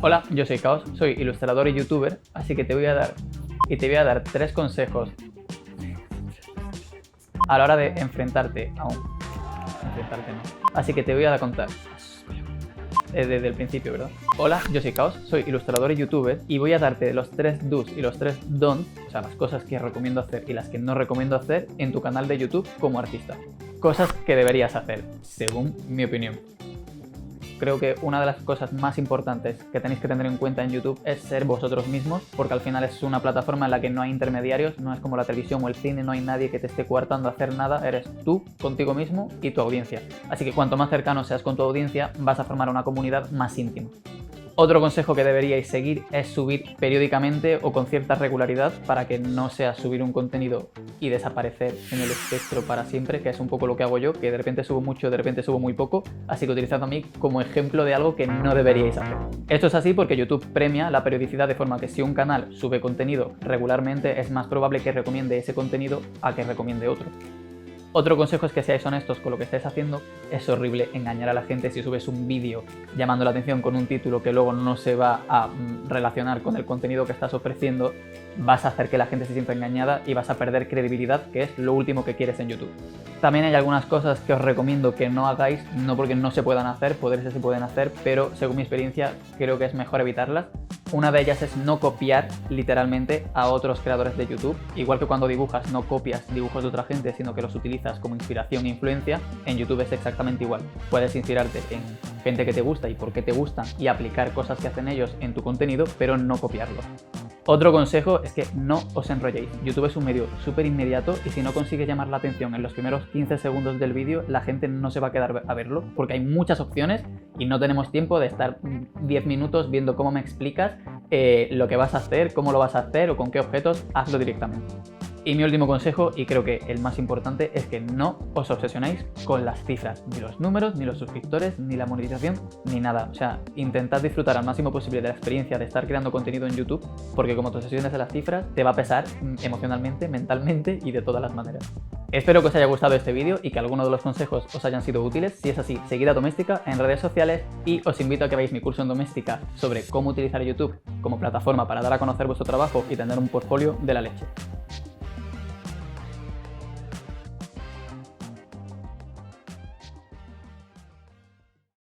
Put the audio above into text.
Hola, yo soy Caos, soy ilustrador y youtuber, así que te voy a dar 3 consejos a la hora de enfrentarte a un... Enfrentarte no. Así que te voy a contar desde el principio, ¿verdad? Hola, yo soy Caos, soy ilustrador y youtuber y voy a darte los 3 do's y los 3 don'ts, o sea, las cosas que recomiendo hacer y las que no recomiendo hacer en tu canal de YouTube como artista. Cosas que deberías hacer, según mi opinión. Creo que una de las cosas más importantes que tenéis que tener en cuenta en YouTube es ser vosotros mismos, porque al final es una plataforma en la que no hay intermediarios, no es como la televisión o el cine, no hay nadie que te esté coartando a hacer nada, eres tú, contigo mismo y tu audiencia. Así que cuanto más cercano seas con tu audiencia, vas a formar una comunidad más íntima. Otro consejo que deberíais seguir es subir periódicamente o con cierta regularidad para que no sea subir un contenido y desaparecer en el espectro para siempre, que es un poco lo que hago yo, que de repente subo mucho, de repente subo muy poco, así que utilizad a mí como ejemplo de algo que no deberíais hacer. Esto es así porque YouTube premia la periodicidad de forma que si un canal sube contenido regularmente es más probable que recomiende ese contenido a que recomiende otro. Otro consejo es que seáis honestos con lo que estáis haciendo. Es horrible engañar a la gente si subes un vídeo llamando la atención con un título que luego no se va a relacionar con el contenido que estás ofreciendo. Vas a hacer que la gente se sienta engañada y vas a perder credibilidad, que es lo último que quieres en YouTube. También hay algunas cosas que os recomiendo que no hagáis, no porque no se puedan hacer, poder se pueden hacer, pero según mi experiencia creo que es mejor evitarlas. Una de ellas es no copiar literalmente a otros creadores de YouTube. Igual que cuando dibujas no copias dibujos de otra gente, sino que los utilizas como inspiración e influencia, en YouTube es exactamente igual. Puedes inspirarte en gente que te gusta y por qué te gustan y aplicar cosas que hacen ellos en tu contenido, pero no copiarlo. Otro consejo es que no os enrolléis. YouTube es un medio súper inmediato y si no consigues llamar la atención en los primeros 15 segundos del vídeo, la gente no se va a quedar a verlo porque hay muchas opciones y no tenemos tiempo de estar 10 minutos viendo cómo me explicas lo que vas a hacer, cómo lo vas a hacer o con qué objetos. Hazlo directamente. Y mi último consejo, y creo que el más importante, es que no os obsesionéis con las cifras, ni los números, ni los suscriptores, ni la monetización, ni nada. O sea, intentad disfrutar al máximo posible de la experiencia de estar creando contenido en YouTube, porque como te obsesiones de las cifras, te va a pesar emocionalmente, mentalmente y de todas las maneras. Espero que os haya gustado este vídeo y que algunos de los consejos os hayan sido útiles. Si es así, seguid a Doméstica en redes sociales y os invito a que veáis mi curso en Doméstica sobre cómo utilizar YouTube como plataforma para dar a conocer vuestro trabajo y tener un portfolio de la leche.